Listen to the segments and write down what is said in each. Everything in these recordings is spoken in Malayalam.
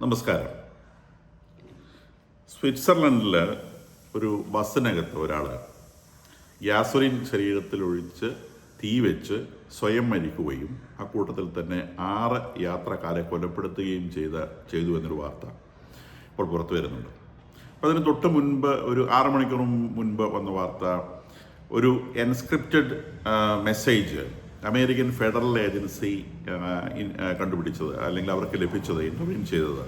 നമസ്കാരം. സ്വിറ്റ്സർലൻഡിൽ ഒരു ബസ്സിനകത്ത് ഒരാൾ ഗ്യാസോലിൻ ശരീരത്തിൽ ഒഴിച്ച് തീ വെച്ച് സ്വയം മരിക്കുകയും ആ കൂട്ടത്തിൽ തന്നെ 6 യാത്രക്കാരെ കൊലപ്പെടുത്തുകയും ചെയ്തു എന്നൊരു വാർത്ത ഇപ്പോൾ പുറത്തു വരുന്നുണ്ട്. അപ്പോൾ അതിന് തൊട്ട് മുൻപ് ഒരു 6 മണിക്കൂർ മുൻപ് വന്ന വാർത്ത, ഒരു എൻസ്ക്രിപ്റ്റഡ് മെസ്സേജ് അമേരിക്കൻ ഫെഡറൽ ഏജൻസി കണ്ടുപിടിച്ചത്, അല്ലെങ്കിൽ അവർക്ക് ലഭിച്ചത്, ഇൻ്റർവ്യൂ ചെയ്തത്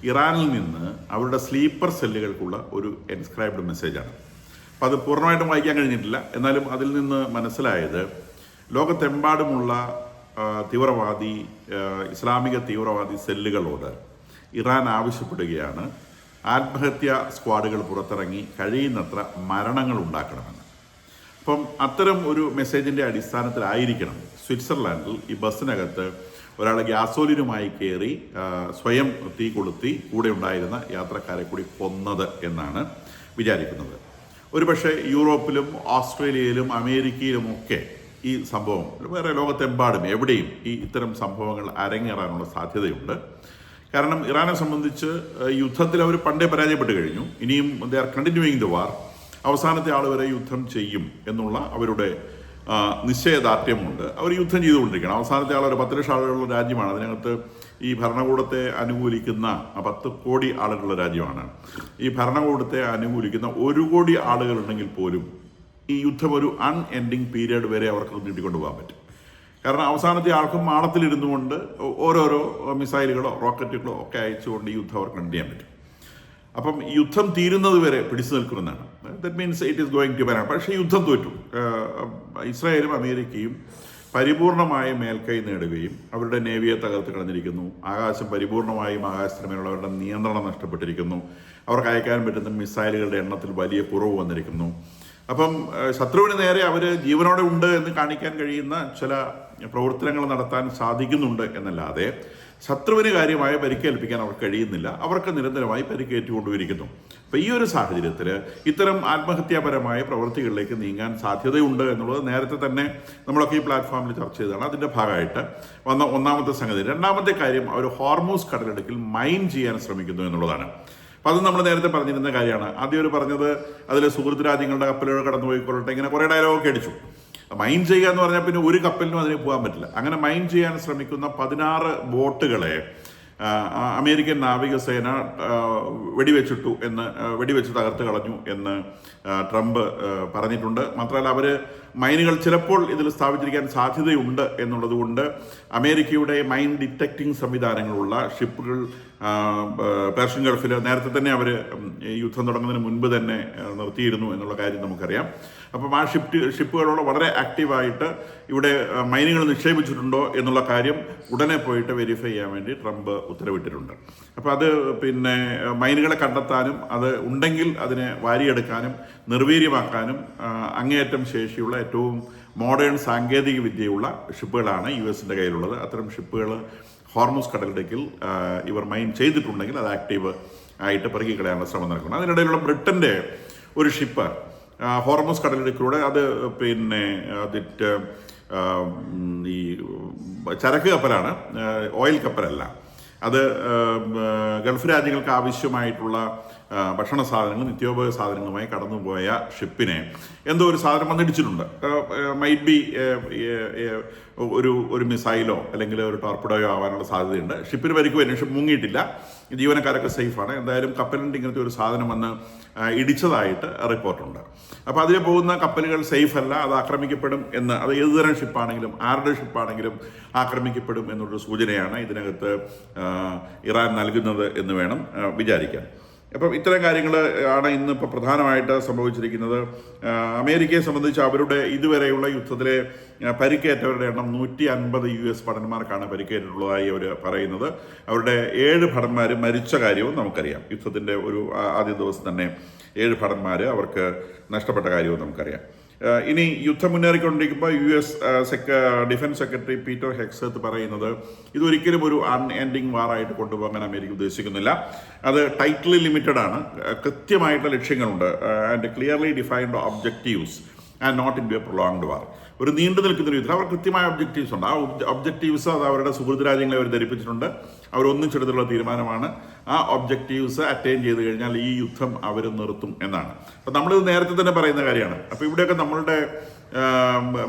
ഇറാനിൽ നിന്ന് അവരുടെ സ്ലീപ്പർ സെല്ലുകൾക്കുള്ള ഒരു എൻസ്ക്രൈബ്ഡ് മെസ്സേജാണ്. അപ്പോൾ അത് പൂർണ്ണമായിട്ടും വായിക്കാൻ കഴിഞ്ഞിട്ടില്ല. എന്നാലും അതിൽ നിന്ന് മനസ്സിലായത്, ലോകത്തെമ്പാടുമുള്ള ഇസ്ലാമിക തീവ്രവാദി സെല്ലുകളോട് ഇറാൻ ആവശ്യപ്പെടുകയാണ് ആത്മഹത്യാ സ്ക്വാഡുകൾ പുറത്തിറങ്ങി കഴിയുന്നത്ര മരണങ്ങൾ ഉണ്ടാക്കണമെന്ന്. അപ്പം അത്തരം ഒരു മെസ്സേജിൻ്റെ അടിസ്ഥാനത്തിലായിരിക്കണം സ്വിറ്റ്സർലാൻഡിൽ ഈ ബസ്സിനകത്ത് ഒരാൾ ഗ്യാസോലിനുമായി കയറി സ്വയം തീ കൊളുത്തി കൂടെ ഉണ്ടായിരുന്ന യാത്രക്കാരെ കൂടി കൊന്നത് എന്നാണ് വിചാരിക്കുന്നത്. ഒരുപക്ഷെ യൂറോപ്പിലും ഓസ്ട്രേലിയയിലും അമേരിക്കയിലുമൊക്കെ ഈ സംഭവം, വേറെ ലോകത്തെമ്പാടും എവിടെയും ഇത്തരം സംഭവങ്ങൾ അരങ്ങേറാനുള്ള സാധ്യതയുണ്ട്. കാരണം ഇറാനെ സംബന്ധിച്ച് യുദ്ധത്തിൽ അവർ പണ്ടേ പരാജയപ്പെട്ട് കഴിഞ്ഞു. ഇനിയും they are continuing the war. അവസാനത്തെ ആൾ വരെ യുദ്ധം ചെയ്യും എന്നുള്ള അവരുടെ നിശ്ചയദാർഢ്യമുണ്ട്. അവർ യുദ്ധം ചെയ്തുകൊണ്ടിരിക്കണം. അവസാനത്തെ ആൾ ഒരു 10 ലക്ഷം ആളുകളുള്ള രാജ്യമാണ്. അതിനകത്ത് ഈ ഭരണകൂടത്തെ അനുകൂലിക്കുന്ന 10 കോടി ആളുകളുള്ള രാജ്യമാണ്. ഈ ഭരണകൂടത്തെ അനുകൂലിക്കുന്ന 1 കോടി ആളുകളുണ്ടെങ്കിൽ പോലും ഈ യുദ്ധം ഒരു അൺഎൻഡിങ് പീരിയഡ് വരെ അവർക്ക് നീട്ടിക്കൊണ്ടു പോകാൻ പറ്റും. കാരണം അവസാനത്തെ ആൾക്കും മാളത്തിലിരുന്നു കൊണ്ട് ഓരോരോ മിസൈലുകളോ റോക്കറ്റുകളോ ഒക്കെ അയച്ചുകൊണ്ട് ഈ യുദ്ധം അവർക്ക് കണ്ടു ചെയ്യാൻ പറ്റും. അപ്പം യുദ്ധം തീരുന്നത് വരെ പിടിച്ചു നിൽക്കുമെന്നാണ്. That means it is going to വരാൻ. പക്ഷേ യുദ്ധം തോറ്റു. ഇസ്രായേലും അമേരിക്കയും പരിപൂർണമായ മേൽക്കൈ നേടുകയും അവരുടെ നേവിയെ തകർത്ത് കളഞ്ഞിരിക്കുന്നു. ആകാശം പരിപൂർണമായും ആകാശത്തിന് മേലുള്ള അവരുടെ നിയന്ത്രണം നഷ്ടപ്പെട്ടിരിക്കുന്നു. അവർക്ക് അയക്കാൻ പറ്റുന്ന മിസൈലുകളുടെ എണ്ണത്തിൽ വലിയ കുറവ് വന്നിരിക്കുന്നു. അപ്പം ശത്രുവിന് നേരെ അവർ ജീവനോടെ ഉണ്ട് എന്ന് കാണിക്കാൻ കഴിയുന്ന ചില പ്രവർത്തനങ്ങൾ നടത്താൻ സാധിക്കുന്നുണ്ട് എന്നല്ലാതെ ശത്രുവിന് കാര്യമായ പരിക്കേൽപ്പിക്കാൻ അവർക്ക് കഴിയുന്നില്ല. അവർക്ക് നിരന്തരമായി പരിക്കേറ്റുകൊണ്ടിരിക്കുന്നു. അപ്പോൾ ഈ ഒരു സാഹചര്യത്തിൽ ഇത്തരം ആത്മഹത്യാപരമായ പ്രവൃത്തികളിലേക്ക് നീങ്ങാൻ സാധ്യതയുണ്ട് എന്നുള്ളത് നേരത്തെ തന്നെ നമ്മളൊക്കെ ഈ പ്ലാറ്റ്ഫോമിൽ ചർച്ച ചെയ്തതാണ്. അതിൻ്റെ ഭാഗമായിട്ട് വന്ന ഒന്നാമത്തെ സംഗതി. രണ്ടാമത്തെ കാര്യം, അവർ ഹോർമൂസ് കടലിടുക്കിൽ മൈൻ ചെയ്യാൻ ശ്രമിക്കുന്നു എന്നുള്ളതാണ്. അപ്പോൾ അത് നമ്മൾ നേരത്തെ പറഞ്ഞിരുന്ന കാര്യമാണ്. ആദ്യം അവർ പറഞ്ഞത് അതിൽ സുഹൃത്ത് രാജ്യങ്ങളുടെ കപ്പലുകൾ കടന്നുപോയിക്കൊള്ളട്ടെ, ഇങ്ങനെ കുറേ ഡയലോഗൊക്കെ അടിച്ചു. മൈൻ ചെയ്യുക എന്ന് പറഞ്ഞാൽ പിന്നെ ഒരു കപ്പലിനും അതിന് പോകാൻ പറ്റില്ല. അങ്ങനെ മൈൻ ചെയ്യാൻ ശ്രമിക്കുന്ന 16 ബോട്ടുകളെ അമേരിക്കൻ നാവികസേന വെടിവെച്ച് തകർത്ത് കളഞ്ഞു എന്ന് ട്രംപ് പറഞ്ഞിട്ടുണ്ട്. മാത്രമല്ല, അവർ മൈനുകൾ ചിലപ്പോൾ ഇതിൽ സ്ഥാപിച്ചിരിക്കാൻ സാധ്യതയുണ്ട് എന്നുള്ളത് കൊണ്ട് അമേരിക്കയുടെ മൈൻ ഡിറ്റക്റ്റിംഗ് സംവിധാനങ്ങളുള്ള ഷിപ്പുകൾ പേർഷ്യൻ ഗൾഫിൽ നേരത്തെ തന്നെ അവർ യുദ്ധം തുടങ്ങുന്നതിന് മുൻപ് തന്നെ നിർത്തിയിരുന്നു എന്നുള്ള കാര്യം നമുക്കറിയാം. അപ്പം ആ ഷിപ്പുകളോട് വളരെ ആക്റ്റീവായിട്ട് ഇവിടെ മൈനുകൾ നിക്ഷേപിച്ചിട്ടുണ്ടോ എന്നുള്ള കാര്യം ഉടനെ പോയിട്ട് വെരിഫൈ ചെയ്യാൻ വേണ്ടി ട്രംപ് ഉത്തരവിട്ടിട്ടുണ്ട്. അപ്പോൾ അത് മൈനുകളെ കണ്ടെത്താനും അത് ഉണ്ടെങ്കിൽ അതിനെ വാരിയെടുക്കാനും നിർവീര്യമാക്കാനും അങ്ങേയറ്റം ശേഷിയുള്ള ഏറ്റവും മോഡേൺ സാങ്കേതിക വിദ്യയുള്ള ഷിപ്പുകളാണ് US-ൻ്റെ കയ്യിലുള്ളത്. അത്തരം ഷിപ്പുകൾ ഹോർമൂസ് കടലിടുക്കിൽ ഇവർ മൈൻ ചെയ്തിട്ടുണ്ടെങ്കിൽ അത് ആക്റ്റീവ് ആയിട്ട് പെറുക്കിക്കളയാനുള്ള ശ്രമം നടക്കുന്നു. അതിനിടയിലുള്ള ബ്രിട്ടൻ്റെ ഒരു ഷിപ്പ് ഹോർമൂസ് കടലിടുക്കിലൂടെ അത് അതിട്ട് ഈ ചരക്ക് കപ്പലാണ്, ഓയിൽ കപ്പലല്ല. അത് ഗൾഫ് രാജ്യങ്ങൾക്ക് ആവശ്യമായിട്ടുള്ള ഭക്ഷണ സാധനങ്ങൾ, നിത്യോപയോഗ സാധനങ്ങളുമായി കടന്നുപോയ ഷിപ്പിനെ എന്തോ ഒരു സാധനം വന്നിടിച്ചിട്ടുണ്ട്. മൈറ്റ് ബി ഒരു മിസൈലോ അല്ലെങ്കിൽ ഒരു ടോർപിഡോയോ ആവാനുള്ള സാധ്യതയുണ്ട്. ഷിപ്പിന് പരിക്ക് വരും. ഷിപ്പ് മുങ്ങിയിട്ടില്ല. ജീവനക്കാരൊക്കെ സേഫാണ്. എന്തായാലും കപ്പലിൻ്റെ ഇങ്ങനത്തെ ഒരു സാധനം വന്ന് ഇടിച്ചതായിട്ട് റിപ്പോർട്ടുണ്ട്. അപ്പോൾ അതിൽ പോകുന്ന കപ്പലുകൾ സേഫ് അല്ല, അത് ആക്രമിക്കപ്പെടും എന്ന്, അത് ഏതുതരം ഷിപ്പാണെങ്കിലും ആരുടെ ഷിപ്പാണെങ്കിലും ആക്രമിക്കപ്പെടും എന്നുള്ളൊരു സൂചനയാണ് ഇതിനകത്ത് ഇറാൻ നൽകുന്നത് എന്ന് വേണം വിചാരിക്കാൻ. അപ്പം ഇത്തരം കാര്യങ്ങൾ ആണ് ഇന്നിപ്പോൾ പ്രധാനമായിട്ട് സംഭവിച്ചിരിക്കുന്നത്. അമേരിക്കയെ സംബന്ധിച്ച് അവരുടെ ഇതുവരെയുള്ള യുദ്ധത്തിലെ പരിക്കേറ്റവരുടെ എണ്ണം 150 US ഭടന്മാർക്കാണ് പരിക്കേറ്റിട്ടുള്ളതായി അവർ പറയുന്നത്. അവരുടെ 7 ഭടന്മാർ മരിച്ച കാര്യവും നമുക്കറിയാം. യുദ്ധത്തിൻ്റെ ഒരു ആദ്യ ദിവസം തന്നെ 7 ഭടന്മാർ അവർക്ക് നഷ്ടപ്പെട്ട കാര്യവും നമുക്കറിയാം. ഇനി യുദ്ധം മുന്നേറിക്കൊണ്ടിരിക്കുമ്പോൾ US defence secretary Peter Hegseth പറയുന്നത് ഇതൊരിക്കലും ഒരു അൺഎൻഡിങ് വാറായിട്ട് കൊണ്ടുപോകാൻ അമേരിക്ക ഉദ്ദേശിക്കുന്നില്ല. അത് ടൈറ്റ്ലി ലിമിറ്റഡ് ആണ്. കൃത്യമായിട്ടുള്ള ലക്ഷ്യങ്ങളുണ്ട്. And clearly defined objectives and not in be a prolonged war. ഒരു നീണ്ടു നിൽക്കുന്ന ഒരു യുദ്ധം. അവർ കൃത്യമായ ഒബ്ജക്റ്റീവ്സ് ഉണ്ട്. ആ ഒബ്ജക്റ്റീവ്സ് അത് അവരുടെ സുഹൃത്ത് രാജ്യങ്ങളെ അവർ ധരിപ്പിച്ചിട്ടുണ്ട്. അവരൊന്നിച്ചെടുത്തുള്ള തീരുമാനമാണ് ആ ഒബ്ജക്റ്റീവ്സ് അറ്റൈൻ ചെയ്ത് കഴിഞ്ഞാൽ ഈ യുദ്ധം അവർ നിർത്തും എന്നാണ്. അപ്പം നമ്മളിത് നേരത്തെ തന്നെ പറയുന്ന കാര്യമാണ്. അപ്പോൾ ഇവിടെയൊക്കെ നമ്മളുടെ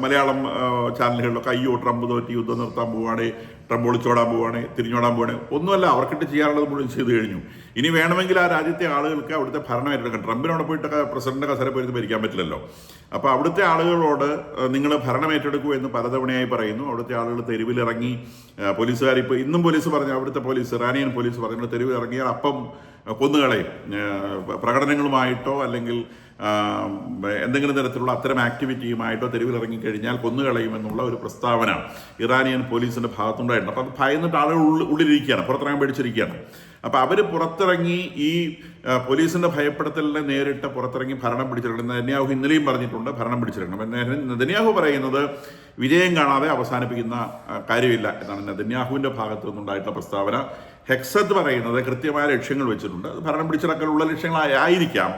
മലയാളം ചാനലുകളിലൊക്കെ അയ്യോ ട്രംപ് തോറ്റ് യുദ്ധം നിർത്താൻ പോവുകയാണ്, ട്രംപ് ഒളിച്ചോടാൻ പോവുകയാണ്, തിരിഞ്ഞോടാൻ പോവുകയാണ്. ഒന്നുമല്ല, അവർക്കിട്ട് ചെയ്യാനുള്ളത് മുഴുവൻ ചെയ്ത് കഴിഞ്ഞു. ഇനി വേണമെങ്കിൽ ആ രാജ്യത്തെ ആളുകൾക്ക് അവിടുത്തെ ഭരണം ഏറ്റെടുക്കാം. ട്രംപിനോട് പോയിട്ടൊക്കെ പ്രസിഡന്റ് കസേര പോയിട്ട് ഭരിക്കാൻ പറ്റില്ലല്ലോ. അപ്പോൾ അവിടുത്തെ ആളുകളോട് നിങ്ങൾ ഭരണം ഏറ്റെടുക്കൂ എന്ന് പലതവണയായി പറയുന്നു. അവിടുത്തെ ആളുകൾ തെരുവിലിറങ്ങി, പോലീസുകാർ ഇപ്പോൾ ഇന്നും പോലീസ് പറഞ്ഞു, അവിടുത്തെ പോലീസ് ഇറാനിയൻ പോലീസ് പറഞ്ഞു തെരുവിലിറങ്ങിയാൽ അപ്പം കൊന്നുകളയും, പ്രകടനങ്ങളുമായിട്ടോ അല്ലെങ്കിൽ എന്തെങ്കിലും തരത്തിലുള്ള അത്തരം ആക്ടിവിറ്റിയുമായിട്ടോ തെരുവിലിറങ്ങിക്കഴിഞ്ഞാൽ കൊന്നുകളയുമെന്നുള്ള ഒരു പ്രസ്താവന ഇറാനിയൻ പോലീസിൻ്റെ ഭാഗത്തുണ്ടായിട്ടുണ്ട്. അപ്പോൾ അത് ഭയന്നിട്ട് ആളുകൾ ഉള്ളിലിരിക്കുകയാണ്, പുറത്തിറങ്ങാൻ പേടിച്ചിരിക്കുകയാണ്. അപ്പോൾ അവർ പുറത്തിറങ്ങി ഈ പോലീസിൻ്റെ ഭയപ്പെടുത്തലിനെ നേരിട്ട് പുറത്തിറങ്ങി ഭരണം പിടിച്ചെടുക്കണം. നെതന്യാഹു ഇന്നലെയും പറഞ്ഞിട്ടുണ്ട് ഭരണം പിടിച്ചെടുക്കണം. നെതന്യാഹു പറയുന്നത് വിജയം കാണാതെ അവസാനിപ്പിക്കുന്ന കാര്യമില്ല എന്നാണ് നെതന്യാഹുവിൻ്റെ ഭാഗത്തു നിന്നുണ്ടായിട്ടുള്ള പ്രസ്താവന. ഹെക്സത്ത് പറയുന്നത് കൃത്യമായ ലക്ഷ്യങ്ങൾ വെച്ചിട്ടുണ്ട്. അത് ഭരണം പിടിച്ചെടുക്കാനുള്ള ലക്ഷ്യങ്ങളായിരിക്കാം.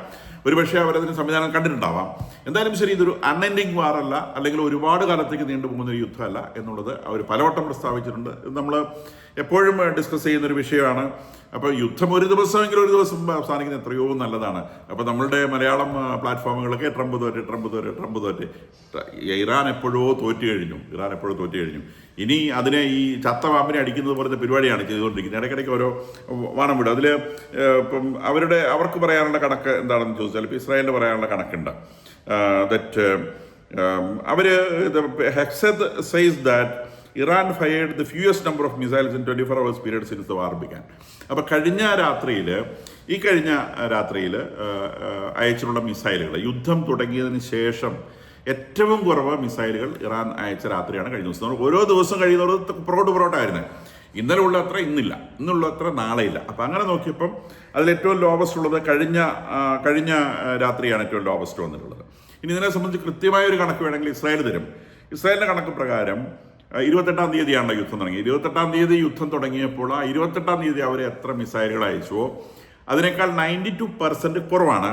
ഒരുപക്ഷെ അവരതിന് സംവിധാനം കണ്ടിട്ടുണ്ടാവാം. എന്തായാലും ശരി, ഇതൊരു അൺഎൻഡിങ് വാറല്ല, അല്ലെങ്കിൽ ഒരുപാട് കാലത്തേക്ക് നീണ്ടുപോകുന്ന ഒരു യുദ്ധമല്ല എന്നുള്ളത് അവർ പലവട്ടം പ്രസ്താവിച്ചിട്ടുണ്ട്. ഇത് നമ്മൾ എപ്പോഴും ഡിസ്കസ് ചെയ്യുന്നൊരു വിഷയമാണ്. അപ്പോൾ യുദ്ധം ഒരു ദിവസമെങ്കിലും ഒരു ദിവസം അവസാനിക്കുന്നത് എത്രയോ നല്ലതാണ്. അപ്പോൾ നമ്മളുടെ മലയാളം പ്ലാറ്റ്ഫോമുകളൊക്കെ ട്രംപ് തോറ്റ് ഇറാൻ എപ്പോഴോ തോറ്റു കഴിഞ്ഞു. ഇനി അതിനെ ഈ ചത്ത പാമ്പിനെ അടിക്കുന്നത് പോലത്തെ പരിപാടിയാണ് ചെയ്തുകൊണ്ടിരിക്കുന്നത്. ഇടയ്ക്കിടയ്ക്ക് ഓരോ വാണം വിടും. അതിൽ ഇപ്പം അവർക്ക് പറയാനുള്ള കണക്ക് എന്താണെന്ന് ചോദിച്ചാൽ, ഇപ്പോൾ ഇസ്രായേലിന് പറയാനുള്ള കണക്കുണ്ട്. ദറ്റ് അവർ ഹെക്സത്ത് says that Iran fired the fewest number of missiles in 24 hours period since the war began. അപ്പോൾ കഴിഞ്ഞ രാത്രിയിൽ അയച്ചിട്ടുള്ള മിസൈലുകൾ യുദ്ധം തുടങ്ങിയതിന് ശേഷം ഏറ്റവും കുറവ് മിസൈലുകൾ ഇറാൻ അയച്ച രാത്രിയാണ് കഴിഞ്ഞ ദിവസം. ഓരോ ദിവസം കഴിയുന്നത് പുറകോട്ടായിരുന്നു. ഇന്നലെ ഉള്ള അത്ര ഇന്നില്ല, ഇന്നുള്ള അത്ര നാളെ ഇല്ല. അപ്പം അങ്ങനെ നോക്കിയപ്പം അതിൽ ഏറ്റവും ലോവസ്റ്റ് ഉള്ളത് കഴിഞ്ഞ രാത്രിയാണ് ഏറ്റവും ലോവസ്റ്റ് വന്നിട്ടുള്ളത്. ഇനി ഇതിനെ സംബന്ധിച്ച് കൃത്യമായ ഒരു കണക്ക് വേണമെങ്കിൽ ഇസ്രായേൽ തരും. ഇസ്രായേലിൻ്റെ കണക്ക് പ്രകാരം 28-ാം തീയതിയാണല്ലോ യുദ്ധം തുടങ്ങി. 28-ാം തീയതി യുദ്ധം തുടങ്ങിയപ്പോൾ ആ 28-ാം തീയതി അവർ എത്ര മിസൈലുകൾ അയച്ചുവോ അതിനേക്കാൾ 92% കുറവാണ്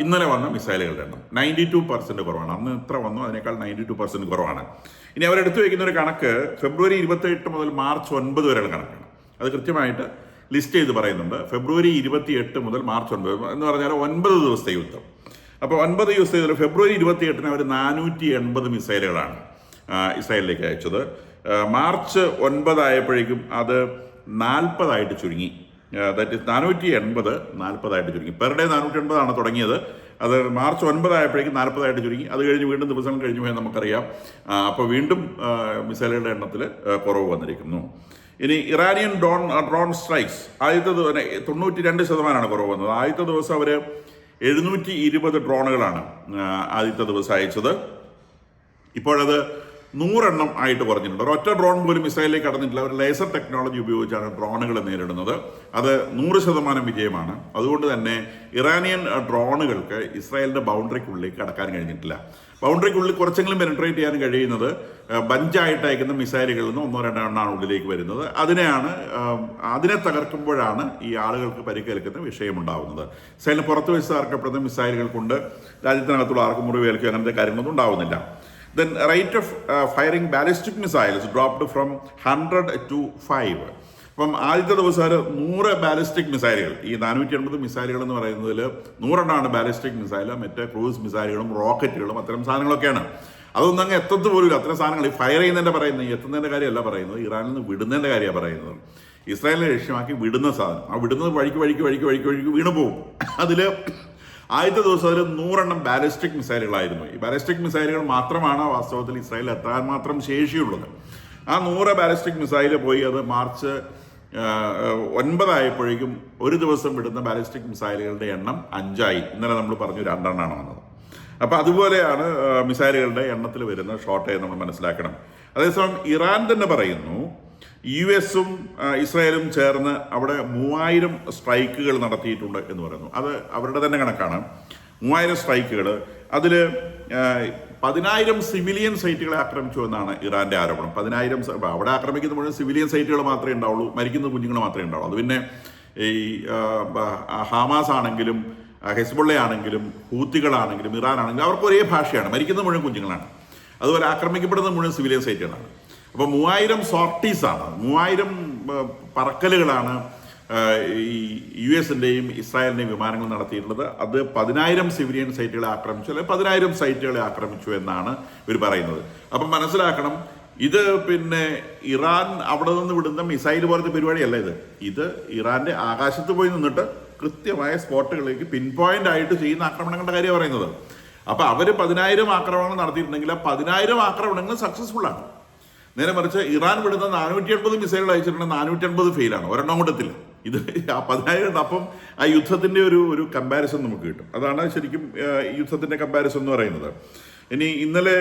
ഇന്നലെ വന്ന മിസൈലുകളുടെ എണ്ണം. 92% കുറവാണ്. അന്ന് എത്ര വന്നു അതിനേക്കാൾ 92% കുറവാണ്. ഇനി അവരെടുത്തു വയ്ക്കുന്ന ഒരു കണക്ക് ഫെബ്രുവരി 28 മുതൽ മാർച്ച് 9 വരെയുള്ള കണക്കാണ്. അത് കൃത്യമായിട്ട് ലിസ്റ്റ് ചെയ്ത് പറയുന്നുണ്ട്. ഫെബ്രുവരി 28 മുതൽ മാർച്ച് 9 എന്ന് പറഞ്ഞാൽ 9 ദിവസത്തെ യുദ്ധം. അപ്പോൾ 9 ദിവസത്തെ ഫെബ്രുവരി 28 അവർ 480 മിസൈലുകളാണ് ഇസ്രായേലിലേക്ക് അയച്ചത്. മാർച്ച് 9 ആയപ്പോഴേക്കും അത് 40 ചുരുങ്ങി. ദാറ്റ് ഇസ് 480 40 ചുരുങ്ങി. പെർ ഡേ 480 തുടങ്ങിയത്. അത് മാർച്ച് 9 ആയപ്പോഴേക്കും 40 ചുരുങ്ങി. അത് കഴിഞ്ഞ് വീണ്ടും ദിവസങ്ങൾ കഴിഞ്ഞു പോയി നമുക്കറിയാം. അപ്പോൾ വീണ്ടും മിസൈലുകളുടെ എണ്ണത്തിൽ കുറവ് വന്നിരിക്കുന്നു. ഇനി ഇറാനിയൻ ഡ്രോൺ സ്ട്രൈക്സ് ആദ്യത്തെ 92% കുറവ് വന്നത്. ആദ്യത്തെ ദിവസം അവർ 720 ഡ്രോണുകളാണ് ആദ്യത്തെ ദിവസം അയച്ചത്. ഇപ്പോഴത് 100 ആയിട്ട് കുറഞ്ഞിട്ടുണ്ട്. ഒരൊറ്റ ഡ്രോൺ പോലും ഇസ്രായേലിലേക്ക് കടന്നിട്ടില്ല. അവർ ലേസർ ടെക്നോളജി ഉപയോഗിച്ചാണ് ഡ്രോണുകളെ നേരിടുന്നത്. അത് 100% വിജയമാണ്. അതുകൊണ്ട് തന്നെ ഇറാനിയൻ ഡ്രോണുകൾക്ക് ഇസ്രായേലിൻ്റെ ബൗണ്ടറിക്കുള്ളിലേക്ക് കടക്കാൻ കഴിഞ്ഞിട്ടില്ല. ബൗണ്ടറിക്കുള്ളിൽ കുറച്ചെങ്കിലും പെനിട്രേറ്റ് ചെയ്യാൻ കഴിയുന്നത് ബഞ്ചായിട്ട് അയക്കുന്ന മിസൈലുകളിൽ നിന്ന് 1-2 എണ്ണമാണ് ഉള്ളിലേക്ക് വരുന്നത്. അതിനെ തകർക്കുമ്പോഴാണ് ഈ ആളുകൾക്ക് പരിക്കേൽക്കുന്ന വിഷയമുണ്ടാകുന്നത്. ഇസ്രായേലിന് പുറത്ത് വെച്ച് തകർക്കപ്പെടുന്ന മിസൈലുകൾ കൊണ്ട് രാജ്യത്തിനകത്തുള്ള ആർക്കും മുറിവേൽക്കുക അങ്ങനത്തെ കാര്യങ്ങളൊന്നും ഉണ്ടാവുന്നില്ല. Then rate of firing ballistic missiles dropped from 100 to 5. അപ്പം ആദ്യത്തെ ദിവസം 100 ബാലിസ്റ്റിക് മിസൈലുകൾ, ഈ 480 മിസൈലുകൾ എന്ന് പറയുന്നതിൽ 100 ബാലിസ്റ്റിക് മിസൈൽ, മറ്റേ ക്രൂസ് മിസൈലുകളും റോക്കറ്റുകളും അത്തരം സാധനങ്ങളൊക്കെയാണ്. അതൊന്നും അങ്ങ് എത്തത്ത് പോലും അത്തരം സാധനങ്ങൾ ഈ ഫയർ ചെയ്യുന്നതിൻ്റെ പറയുന്നത്, എത്തുന്നതിൻ്റെ കാര്യമല്ല പറയുന്നത്, ഇറാനിൽ നിന്ന് വിടുന്നതിൻ്റെ കാര്യമാണ് പറയുന്നത്. ഇസ്രായേലിനെ ലക്ഷ്യമാക്കി വിടുന്ന സാധനം, ആ വിടുന്നത് വഴിക്ക് വീണു പോകും. അതിൽ ആദ്യത്തെ ദിവസം 100 ബാലിസ്റ്റിക് മിസൈലുകളായിരുന്നു. ഈ ബാലിസ്റ്റിക് മിസൈലുകൾ മാത്രമാണ് വാസ്തവത്തിൽ ഇസ്രായേൽ എത്താൻ മാത്രം ശേഷിയുള്ളത്. ആ 100 ബാലിസ്റ്റിക് മിസൈൽ പോയി അത് മാർച്ച് 9 ആയപ്പോഴേക്കും ഒരു ദിവസം വിടുന്ന ബാലിസ്റ്റിക് മിസൈലുകളുടെ എണ്ണം 5 ആയി. ഇന്നലെ നമ്മൾ പറഞ്ഞു 2 വന്നത്. അപ്പോൾ അതുപോലെയാണ് മിസൈലുകളുടെ എണ്ണത്തിൽ വരുന്ന ഷോർട്ടേജ് നമ്മൾ മനസ്സിലാക്കണം. അതേസമയം ഇറാൻ തന്നെ പറയുന്നു US-ഉം ഇസ്രായേലും ചേർന്ന് അവിടെ 3000 സ്ട്രൈക്കുകൾ നടത്തിയിട്ടുണ്ട് എന്ന് പറയുന്നു. അത് അവരുടെ തന്നെ കണക്കാണ്. 3000 സ്ട്രൈക്കുകൾ. അതിൽ 10,000 സിവിലിയൻ സൈറ്റുകളെ ആക്രമിച്ചു എന്നാണ് ഇറാന്റെ ആരോപണം. 10,000 അവിടെ ആക്രമിക്കുന്ന മുഴുവൻ സിവിലിയൻ സൈറ്റുകൾ മാത്രമേ ഉണ്ടാവുള്ളൂ, മരിക്കുന്ന കുഞ്ഞുങ്ങൾ മാത്രമേ ഉണ്ടാവുള്ളൂ. അത് പിന്നെ ഈ ഹമാസ് ആണെങ്കിലും ഹെസ്ബുള്ള ആണെങ്കിലും ഹൂത്തികളാണെങ്കിലും ഇറാൻ ആണെങ്കിലും അവർക്ക് ഒരേ ഭാഷയാണ്, മരിക്കുന്ന മുഴുവൻ കുഞ്ഞുങ്ങളാണ്. അതുപോലെ ആക്രമിക്കപ്പെടുന്നത് മുഴുവൻ സിവിലിയൻ സൈറ്റുകളാണ്. അപ്പോൾ 3000 സോർട്ടീസാണ്, 3000 പറക്കലുകളാണ് ഈ US-ൻ്റെയും ഇസ്രായേലിൻ്റെയും വിമാനങ്ങൾ നടത്തിയിട്ടുള്ളത്. അത് 10,000 സിവിലിയൻ സൈറ്റുകളെ ആക്രമിച്ചു, അല്ലെങ്കിൽ 10,000 സൈറ്റുകളെ ആക്രമിച്ചു എന്നാണ് ഇവർ പറയുന്നത്. അപ്പം മനസ്സിലാക്കണം, ഇത് പിന്നെ ഇറാൻ അവിടെ നിന്ന് വിടുന്ന മിസൈൽ പോലത്തെ പരിപാടിയല്ല ഇത് ഇറാന്റെ ആകാശത്ത് പോയി നിന്നിട്ട് കൃത്യമായ സ്പോട്ടുകളിലേക്ക് പിൻ പോയിന്റ് ആയിട്ട് ചെയ്യുന്ന ആക്രമണങ്ങളുടെ കാര്യമാണ് പറയുന്നത്. അപ്പൊ അവര് 10,000 ആക്രമണങ്ങൾ നടത്തിയിട്ടുണ്ടെങ്കിൽ ആ 10,000 ആക്രമണങ്ങൾ സക്സസ്ഫുൾ ആണ്. നേരെ മറിച്ച് ഇറാൻ വിടുന്ന 480 മിസൈലുകൾ അയച്ചിട്ടുണ്ടെങ്കിൽ 480 ഫെയിലാണ്, ഒരെണ്ണം കൊണ്ടെത്തില്ല. ഇത് ആ 10,000. അപ്പം ആ യുദ്ധത്തിന്റെ ഒരു കമ്പാരിസൺ നമുക്ക് കിട്ടും. അതാണ് ശരിക്കും യുദ്ധത്തിന്റെ കമ്പാരിസൺ എന്ന് പറയുന്നത്. ഇനി ഇന്നലെ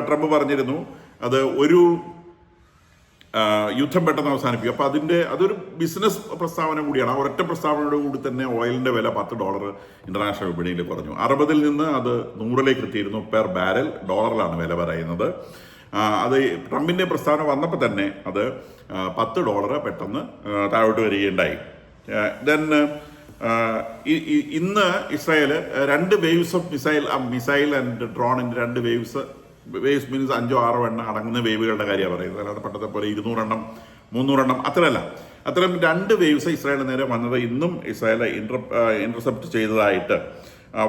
ട്രംപ് പറഞ്ഞിരുന്നു അത് ഒരു യുദ്ധം പെട്ടെന്ന് അവസാനിപ്പിക്കും. അപ്പോൾ അതൊരു ബിസിനസ് പ്രസ്താവന കൂടിയാണ്. ആ ഒരൊറ്റ പ്രസ്താവനയോട് കൂടി തന്നെ ഓയിലിൻ്റെ വില $10 ഇന്റർനാഷണൽ വിപണിയിൽ കുറഞ്ഞു. 60 നിന്ന് അത് 100 എത്തിയിരുന്നു പെർ ബാരൽ. ഡോളറിലാണ് വില പറയുന്നത്. അത് ട്രംപിൻ്റെ പ്രസ്താവന വന്നപ്പോൾ തന്നെ അത് $10 പെട്ടെന്ന് താഴോട്ട് വരികയുണ്ടായി. ദെൻ ഇന്ന് Israel 2 waves of missile and ഡ്രോണിൻ്റെ 2 വേവ്സ് മീൻസ് 5-6 എണ്ണം അടങ്ങുന്ന വേവുകളുടെ കാര്യമാണ് പറയുന്നത്. അല്ലാതെ പണ്ടത്തെ പോലെ 200 എണ്ണം 300 എണ്ണം അത്രയല്ല. അത്തരം 2 വേവ്സ് ഇസ്രായേലിന് നേരെ വന്നത് ഇന്നും ഇസ്രായേൽ ഇന്റർസെപ്റ്റ് ചെയ്തതായിട്ട്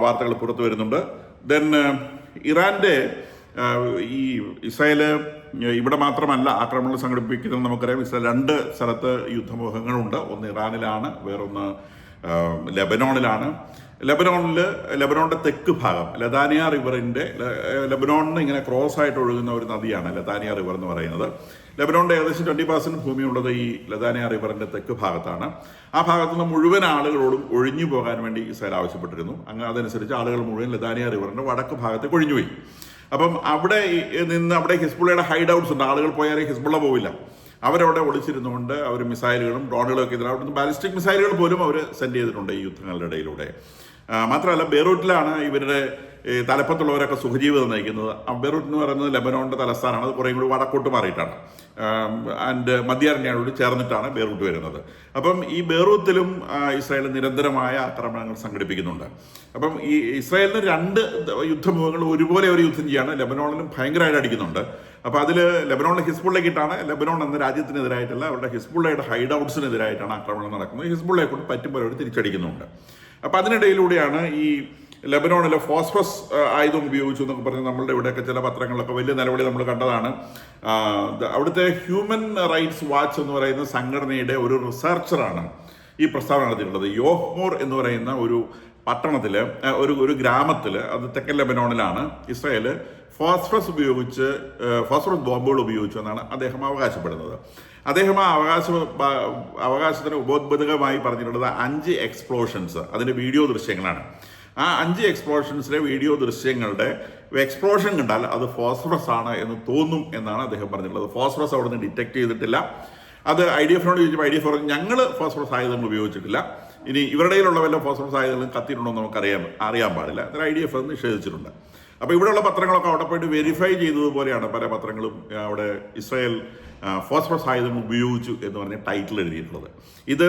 വാർത്തകൾ പുറത്തു വരുന്നുണ്ട്. ദെൻ ഇറാന്റെ ഈ ഇസ്രായേൽ ഇവിടെ മാത്രമല്ല ആക്രമണങ്ങൾ സംഘടിപ്പിക്കുന്നത് നമുക്കറിയാം. ഇസ്രായേൽ 2 സ്ഥലത്ത് യുദ്ധമുഖങ്ങളുണ്ട്. ഒന്ന് ഇറാനിലാണ്, വേറൊന്ന് ലെബനോണിലാണ്. ലെബനോണിന്റെ തെക്ക് ഭാഗം ലതാനിയ റിവറിന്റെ, ലെബനോണിന് ഇങ്ങനെ ക്രോസ് ആയിട്ട് ഒഴുകുന്ന ഒരു നദിയാണ് ലതാനിയ റിവർ എന്ന് പറയുന്നത്. ലെബനോണിന്റെ ഏകദേശം 20% ഭൂമിയുള്ളത് ഈ ലതാനിയ റിവറിന്റെ തെക്ക് ഭാഗത്താണ്. ആ ഭാഗത്തു നിന്ന് മുഴുവൻ ആളുകളോടും ഒഴിഞ്ഞു പോകാൻ വേണ്ടി ഇസ്രായേൽ ആവശ്യപ്പെട്ടിരുന്നു. അതനുസരിച്ച് ആളുകൾ മുഴുവൻ ലതാനിയ റിവറിന്റെ വടക്ക് ഭാഗത്തേക്ക് ഒഴിഞ്ഞുപോയി. അപ്പം അവിടെ ഹിസ്ബുള്ളയുടെ ഹൈഡ് ഔട്ട്സ് ഉണ്ട്. ആളുകൾ പോയാലേ ഹിസ്ബുള്ള പോവില്ല. അവരവിടെ ഒളിച്ചിരുന്നുകൊണ്ട് അവർ മിസൈലുകളും ഡ്രോണുകളും ഒക്കെ അവിടെ നിന്ന് ബാലിസ്റ്റിക് മിസൈലുകൾ പോലും അവർ സെൻഡ് ചെയ്തിട്ടുണ്ട് ഈ യുദ്ധങ്ങളുടെ ഇടയിലൂടെ. മാത്രമല്ല ബെയ്റൂട്ടിലാണ് ഇവരുടെ തലപ്പത്തുള്ളവരൊക്കെ സുഖജീവിതം നയിക്കുന്നത്. ബെയ്റൂട്ട് എന്ന് പറയുന്നത് ലെബനോണിന്റെ തലസ്ഥാനമാണ്. അത് കുറേ കൂടി വടക്കോട്ട് മാറിയിട്ടാണ്. ആൻഡ് മധ്യാരണ്യോട് ചേർന്നിട്ടാണ് ബെയ്റൂട്ട് വരുന്നത്. അപ്പം ഈ ബെയ്റൂത്തിലും ഇസ്രായേൽ നിരന്തരമായ ആക്രമണങ്ങൾ സംഘടിപ്പിക്കുന്നുണ്ട്. അപ്പം ഈ ഇസ്രായേലിന് 2 യുദ്ധമുഖങ്ങൾ ഒരുപോലെ ഒരു യുദ്ധം ചെയ്യാണ്. ലെബനോണിലും ഭയങ്കരമായിട്ട് അടിക്കുന്നുണ്ട്. അപ്പോൾ അതിൽ ലെബനോണിലെ ഹിസ്ബുള്ളയ്ക്കിട്ടാണ്, ലെബനോൺ എന്ന രാജ്യത്തിനെതിരായിട്ടല്ല, അവരുടെ ഹിസ്ബുള്ളയുടെ ഹൈഡ് ഔട്ട്സിനെതിരായിട്ടാണ് ആക്രമണം നടക്കുന്നത്. ഹിസ്ബുള്ളയെ കൊണ്ട് പറ്റുമ്പോൾ അവർ തിരിച്ചടിക്കുന്നുണ്ട്. അപ്പം അതിനിടയിലൂടെയാണ് ഈ ലെബനോണിലെ ഫോസ്ഫറസ് ആയുധം ഉപയോഗിച്ചു എന്നൊക്കെ പറഞ്ഞ് നമ്മളുടെ ഇവിടെയൊക്കെ ചില പത്രങ്ങളിലൊക്കെ വലിയ നിലവിളി നമ്മൾ കണ്ടതാണ്. അവിടുത്തെ ഹ്യൂമൻ റൈറ്റ്സ് വാച്ച് എന്ന് പറയുന്ന സംഘടനയുടെ ഒരു റിസർച്ചറാണ് ഈ പ്രസ്താവന നടത്തിയിട്ടുള്ളത്. യോഹ്മോർ എന്ന് പറയുന്ന ഒരു പട്ടണത്തിൽ, ഒരു ഗ്രാമത്തിൽ, അത് തെക്കൻ ലെബനോണിലാണ്, ഇസ്രായേൽ ഫോസ്ഫറസ് ബോംബുകൾ ഉപയോഗിച്ചു എന്നാണ് അദ്ദേഹം അവകാശപ്പെടുന്നത്. അദ്ദേഹം ആ അവകാശത്തിന് ഉപോദ്ബലകമായി പറഞ്ഞിട്ടുള്ളത് 5 എക്സ്പ്ലോഷൻസ്, അതിൻ്റെ വീഡിയോ ദൃശ്യങ്ങളാണ്. ആ 5 എക്സ്പ്ലോഷൻസിലെ വീഡിയോ ദൃശ്യങ്ങളുടെ എക്സ്പ്ലോഷൻ കണ്ടാൽ അത് ഫോസ്ഫറസ് ആണ് എന്ന് തോന്നും എന്നാണ് അദ്ദേഹം പറഞ്ഞിട്ടുള്ളത്. ഫോസ്ഫറസ് അവിടെ നിന്ന് ഡിറ്റക്ട് ചെയ്തിട്ടില്ല. അത് IDF-നോട് ചോദിച്ചപ്പോൾ IDF പറഞ്ഞു ഞങ്ങൾ ഫോസ്ഫറസ് ആയുധങ്ങൾ ഉപയോഗിച്ചിട്ടില്ല. ഇനി ഇവരുടെ കയ്യിലുള്ള വല്ല ഫോസ്ഫറസ് ആയുധങ്ങളും കത്തിയിട്ടുണ്ടോ എന്ന് അറിയാൻ പാടില്ല. അതിന് IDF അത് നിഷേധിച്ചിട്ടുണ്ട്. അപ്പോൾ ഇവിടെയുള്ള പത്രങ്ങളൊക്കെ അവിടെ പോയിട്ട് വെരിഫൈ ചെയ്തതുപോലെയാണ് പല പത്രങ്ങളും അവിടെ ഇസ്രായേൽ ഫോസ്ഫറസ് ആയുധങ്ങൾ ഉപയോഗിച്ചു എന്ന് പറഞ്ഞ ടൈറ്റിൽ എഴുതിയിട്ടുള്ളത്. ഇത്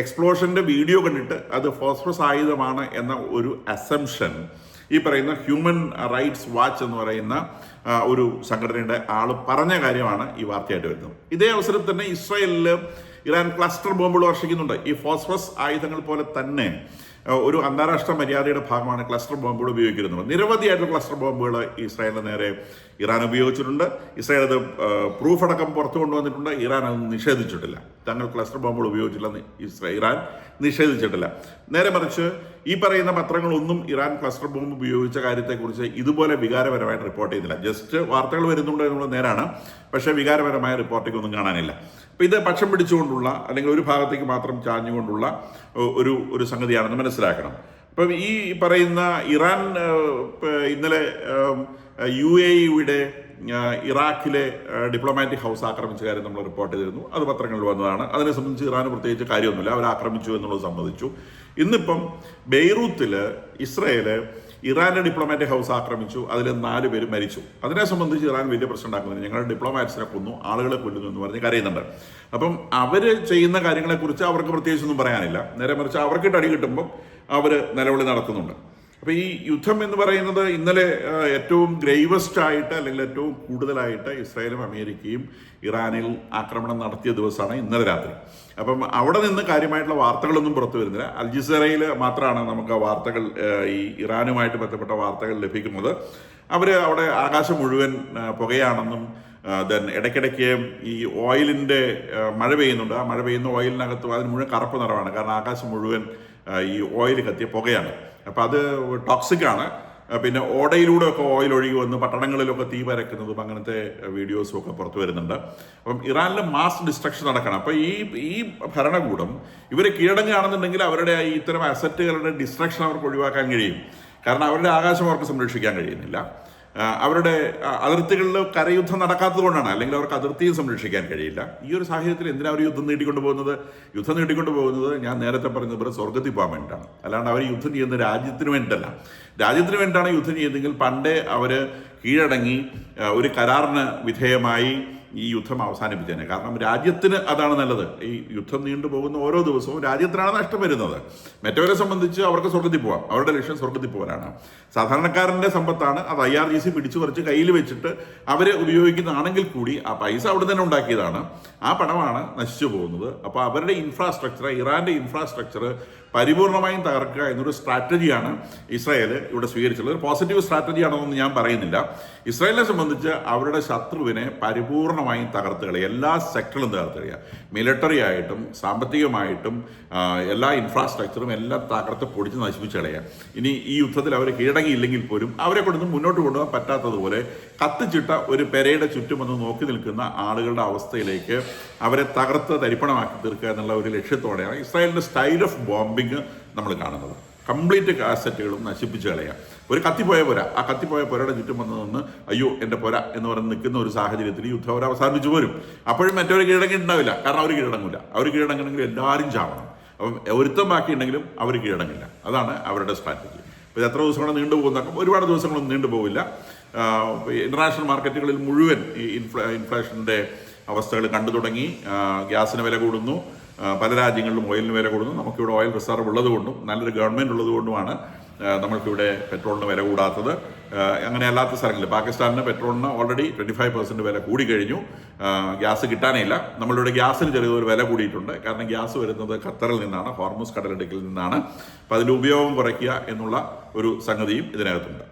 എക്സ്പ്ലോഷൻ്റെ വീഡിയോ കണ്ടിട്ട് അത് ഫോസ്ഫറസ് ആയുധമാണ് എന്ന ഒരു അസംഷൻ ഈ പറയുന്ന ഹ്യൂമൻ റൈറ്റ്സ് വാച്ച് എന്ന് പറയുന്ന ഒരു സംഘടനയുടെ ആൾ പറഞ്ഞ കാര്യമാണ് ഈ വാർത്തയായിട്ട് വരുന്നത്. ഇതേ അവസരത്തിൽ തന്നെ ഇസ്രായേലിൽ ഇറാൻ ക്ലസ്റ്റർ ബോംബുകൾ വർഷിക്കുന്നുണ്ട്. ഈ ഫോസ്ഫറസ് ആയുധങ്ങൾ പോലെ തന്നെ ഒരു അന്താരാഷ്ട്ര മര്യാദയുടെ ഭാഗമാണ് ക്ലസ്റ്റർ ബോംബുകൾ ഉപയോഗിക്കുന്നത്. നിരവധിയായിട്ടുള്ള ക്ലസ്റ്റർ ബോംബുകൾ ഇസ്രായേലിന് നേരെ ഇറാൻ ഉപയോഗിച്ചിട്ടുണ്ട്. ഇസ്രായേൽ അത് പ്രൂഫ് അടക്കം പുറത്തു കൊണ്ടുവന്നിട്ടുണ്ട്. ഇറാൻ അത് നിഷേധിച്ചിട്ടില്ല. തങ്ങൾ ക്ലസ്റ്റർ ബോംബുകൾ ഉപയോഗിച്ചില്ലെന്ന് ഇറാൻ നിഷേധിച്ചിട്ടില്ല. നേരെ മറിച്ച് ഈ പറയുന്ന പത്രങ്ങളൊന്നും ഇറാൻ ക്ലസ്റ്റർ ബോംബ് ഉപയോഗിച്ച കാര്യത്തെക്കുറിച്ച് ഇതുപോലെ വികാരപരമായിട്ട് റിപ്പോർട്ട് ചെയ്യുന്നില്ല. ജസ്റ്റ് വാർത്തകൾ വരുന്നുണ്ട് എന്നുള്ളത് നേരാണ്, പക്ഷേ വികാരപരമായ റിപ്പോർട്ടിംഗ് ഒന്നും കാണാനില്ല. അപ്പം ഇത് പക്ഷം പിടിച്ചുകൊണ്ടുള്ള അല്ലെങ്കിൽ ഒരു ഭാഗത്തേക്ക് മാത്രം ചാഞ്ഞുകൊണ്ടുള്ള ഒരു സംഗതിയാണെന്ന് മനസ്സിലാക്കണം. അപ്പം ഈ പറയുന്ന ഇറാൻ ഇന്നലെ UAE-യുടെ ഇറാഖിലെ ഡിപ്ലോമാറ്റിക് ഹൗസ് ആക്രമിച്ച കാര്യം നമ്മൾ റിപ്പോർട്ട് ചെയ്തിരുന്നു. അത് പത്രങ്ങളിൽ വന്നതാണ്. അതിനെ സംബന്ധിച്ച് ഇറാന് പ്രത്യേകിച്ച് കാര്യമൊന്നുമില്ല, അവർ ആക്രമിച്ചു എന്നുള്ളത് സംബന്ധിച്ചു. ഇന്നിപ്പം ബെയ്റൂത്തിൽ ഇസ്രായേൽ ഇറാന്റെ ഡിപ്ലോമാറ്റിക് ഹൗസ് ആക്രമിച്ചു, അതിൽ 4 പേര് മരിച്ചു. അതിനെ സംബന്ധിച്ച് ഇറാൻ വലിയ പ്രശ്നം ഉണ്ടാക്കുന്നില്ല. ഞങ്ങളുടെ ഡിപ്ലോമാറ്റ്സിനെ കൊന്നു, ആളുകളെ കൊല്ലുന്നു എന്ന് പറഞ്ഞ് കരയുന്നുണ്ട്. അപ്പം അവർ ചെയ്യുന്ന കാര്യങ്ങളെക്കുറിച്ച് അവർക്ക് പ്രത്യേകിച്ചൊന്നും പറയാനില്ല. നേരെ മറിച്ച് അവർക്കിട്ട് അടി കിട്ടുമ്പം അവർ നിലവിളി നടത്തുന്നുണ്ട്. അപ്പോൾ ഈ യുദ്ധം എന്ന് പറയുന്നത് ഇന്നലെ ഏറ്റവും ഗ്രേവസ്റ്റ് ആയിട്ട് അല്ലെങ്കിൽ ഏറ്റവും കൂടുതലായിട്ട് ഇസ്രായേലും അമേരിക്കയും ഇറാനിൽ ആക്രമണം നടത്തിയ ദിവസമാണ് ഇന്നലെ രാത്രി. അപ്പം അവിടെ നിന്ന് കാര്യമായിട്ടുള്ള വാർത്തകളൊന്നും പുറത്തു വരുന്നില്ല. അൽ ജസീറയിൽ മാത്രമാണ് നമുക്ക് ആ വാർത്തകൾ, ഈ ഇറാനുമായിട്ട് ബന്ധപ്പെട്ട വാർത്തകൾ ലഭിക്കുന്നത്. അവർ അവിടെ ആകാശം മുഴുവൻ പുകയാണെന്നും ദെൻ ഇടയ്ക്കിടയ്ക്ക് ഈ ഓയിലിൻ്റെ മഴ പെയ്യുന്നുണ്ട്. ആ മഴ പെയ്യുന്ന ഓയിലിനകത്ത് അതിന് മുഴുവൻ കറുപ്പ് നിറമാണ്, കാരണം ആകാശം മുഴുവൻ ഈ ഓയിൽ കത്തിയ പുകയാണ്. അപ്പം അത് ടോക്സിക്കാണ്. പിന്നെ ഓടയിലൂടെ ഒക്കെ ഓയിൽ ഒഴുകി വന്ന് പട്ടണങ്ങളിലൊക്കെ തീ പരക്കുന്നതും അങ്ങനത്തെ വീഡിയോസും ഒക്കെ പുറത്തു വരുന്നുണ്ട്. അപ്പം ഇറാനിൽ മാസ് ഡിസ്ട്രക്ഷൻ നടക്കണം. അപ്പം ഈ ഭരണകൂടം ഇവരെ കീഴടങ്ങുകയാണെന്നുണ്ടെങ്കിൽ അവരുടെ ഇത്തരം അസറ്റുകളുടെ ഡിസ്ട്രക്ഷൻ അവർക്ക് ഒഴിവാക്കാൻ കഴിയും. കാരണം അവരുടെ ആകാശം അവർക്ക് സംരക്ഷിക്കാൻ കഴിയുന്നില്ല. അവരുടെ അതിർത്തികളിൽ കരയുദ്ധം നടക്കാത്തത് കൊണ്ടാണ്, അല്ലെങ്കിൽ അവർക്ക് അതിർത്തിയും സംരക്ഷിക്കാൻ കഴിയില്ല. ഈ ഒരു സാഹചര്യത്തിൽ എന്തിനാണ് അവർ യുദ്ധം നീട്ടിക്കൊണ്ടു പോകുന്നത്? ഞാൻ നേരത്തെ പറഞ്ഞത് പോലെ സ്വർഗത്തിൽ പോകാൻ വേണ്ടിയിട്ടാണ്. അല്ലാണ്ട് അവർ യുദ്ധം ചെയ്യുന്ന രാജ്യത്തിന് വേണ്ടിയിട്ടല്ല. രാജ്യത്തിന് വേണ്ടിയിട്ടാണ് യുദ്ധം ചെയ്യുന്നതെങ്കിൽ പണ്ടേ അവർ കീഴടങ്ങി ഒരു കരാറിന് വിധേയമായി ഈ യുദ്ധം അവസാനിപ്പിച്ചേനെ. കാരണം രാജ്യത്തിന് അതാണ് നല്ലത്. ഈ യുദ്ധം നീണ്ടുപോകുന്ന ഓരോ ദിവസവും രാജ്യത്തിനാണ് നഷ്ടം വരുന്നത്. മറ്റവരെ സംബന്ധിച്ച് അവർക്ക് സ്വർഗത്തിൽ പോകാം, അവരുടെ ലക്ഷ്യം സ്വർഗത്തിൽ പോകാനാണ്. സാധാരണക്കാരൻ്റെ സമ്പത്താണ്, അത് IRGC പിടിച്ചു പറിച്ച് കയ്യിൽ വെച്ചിട്ട് അവരെ ഉപയോഗിക്കുന്നതാണെങ്കിൽ കൂടി ആ പൈസ അവിടെ തന്നെ ഉണ്ടാക്കിയതാണ്, ആ പണമാണ് നശിച്ചു പോകുന്നത്. അപ്പോൾ അവരുടെ ഇൻഫ്രാസ്ട്രക്ചർ, ഇറാൻ്റെ ഇൻഫ്രാസ്ട്രക്ചർ പരിപൂർണമായും തകർക്കുക എന്നൊരു സ്ട്രാറ്റജിയാണ് ഇസ്രായേൽ ഇവിടെ സ്വീകരിച്ചുള്ളത്. ഒരു പോസിറ്റീവ് സ്ട്രാറ്റജിയാണെന്നൊന്നും ഞാൻ പറയുന്നില്ല. ഇസ്രായേലിനെ സംബന്ധിച്ച് അവരുടെ ശത്രുവിനെ പരിപൂർണമായും തകർത്ത് കളയുക, എല്ലാ സെക്ടറിലും തകർത്ത് കളയുക. മിലിറ്ററി ആയിട്ടും സാമ്പത്തികമായിട്ടും എല്ലാ ഇൻഫ്രാസ്ട്രക്ചറും എല്ലാം തകർത്ത് പൊടിച്ച് നശിപ്പിച്ച് കളയുക. ഇനി ഈ യുദ്ധത്തിൽ അവർ കീഴടങ്ങിയില്ലെങ്കിൽ പോലും അവരെ കൊണ്ടൊന്നും മുന്നോട്ട് കൊണ്ടുപോകാൻ പറ്റാത്തതുപോലെ കത്തിച്ചിട്ട ഒരു പെരയുടെ ചുറ്റും വന്ന് നോക്കി നിൽക്കുന്ന ആളുകളുടെ അവസ്ഥയിലേക്ക് അവരെ തകർത്ത് തരിപ്പണമാക്കി തീർക്കുക എന്നുള്ള ഒരു ലക്ഷ്യത്തോടെയാണ് ഇസ്രായേലിൻ്റെ സ്റ്റൈൽ ഓഫ് ബോംബിങ് നമ്മൾ കാണുന്നത്. കംപ്ലീറ്റ് അസറ്റുകളും നശിപ്പിച്ച് കളയുക. ഒരു കത്തിപ്പോയ പുര, ആ കത്തിപ്പോയ പുരയുടെ ചുറ്റും വന്ന് നിന്ന് അയ്യോ എൻ്റെ പുര എന്ന് പറഞ്ഞ് നിൽക്കുന്ന ഒരു സാഹചര്യത്തിൽ യുദ്ധം അവർ അവസാനിപ്പിച്ചു പോരും. അപ്പോഴും മറ്റവർ കീഴടങ്ങിയിട്ടുണ്ടാവില്ല, കാരണം അവർ കീഴടങ്ങില്ല. അവർ കീഴടങ്ങണമെങ്കിൽ എല്ലാവരും ചാവണം. അപ്പം ഒരുത്തം ബാക്കിയുണ്ടെങ്കിലും അവർ കീഴടങ്ങില്ല. അതാണ് അവരുടെ സ്ട്രാറ്റജി. അപ്പോൾ ഇത് എത്ര ദിവസങ്ങൾ നീണ്ടുപോകുന്നൊക്കെ ഒരുപാട് ദിവസങ്ങളൊന്നും നീണ്ടുപോകില്ല. ഇൻ്റർനാഷണൽ മാർക്കറ്റുകളിൽ മുഴുവൻ ഈ ഇൻഫ്ലേഷൻ്റെ അവസ്ഥകൾ കണ്ടു തുടങ്ങി. ഗ്യാസിന് വില കൂടുന്നു, പല രാജ്യങ്ങളിലും ഓയിലിന് വില കൂടുന്നു. നമുക്കിവിടെ ഓയിൽ റിസർവ് ഉള്ളതുകൊണ്ടും നല്ലൊരു ഗവൺമെൻറ് ഉള്ളതുകൊണ്ടുമാണ് നമ്മൾക്കിവിടെ പെട്രോളിന് വില കൂടാത്തത്. അങ്ങനെ അല്ലാത്ത സ്ഥലങ്ങളിൽ പാകിസ്ഥാനിന് പെട്രോളിന് ഓൾറെഡി 25% വില കൂടിക്കഴിഞ്ഞു. ഗ്യാസ് കിട്ടാനില്ല. നമ്മളിവിടെ ഗ്യാസിന് ചെറിയൊരു വില കൂടിയിട്ടുണ്ട്. കാരണം ഗ്യാസ് വരുന്നത് ഖത്തറിൽ നിന്നാണ്, ഹോർമുസ് കടലിടുക്കിൽ നിന്നാണ്. അപ്പോൾ അതിൻ്റെ ഉപയോഗം കുറയ്ക്കുക എന്നുള്ള ഒരു സംഗതിയും ഇതിനകത്തുണ്ട്.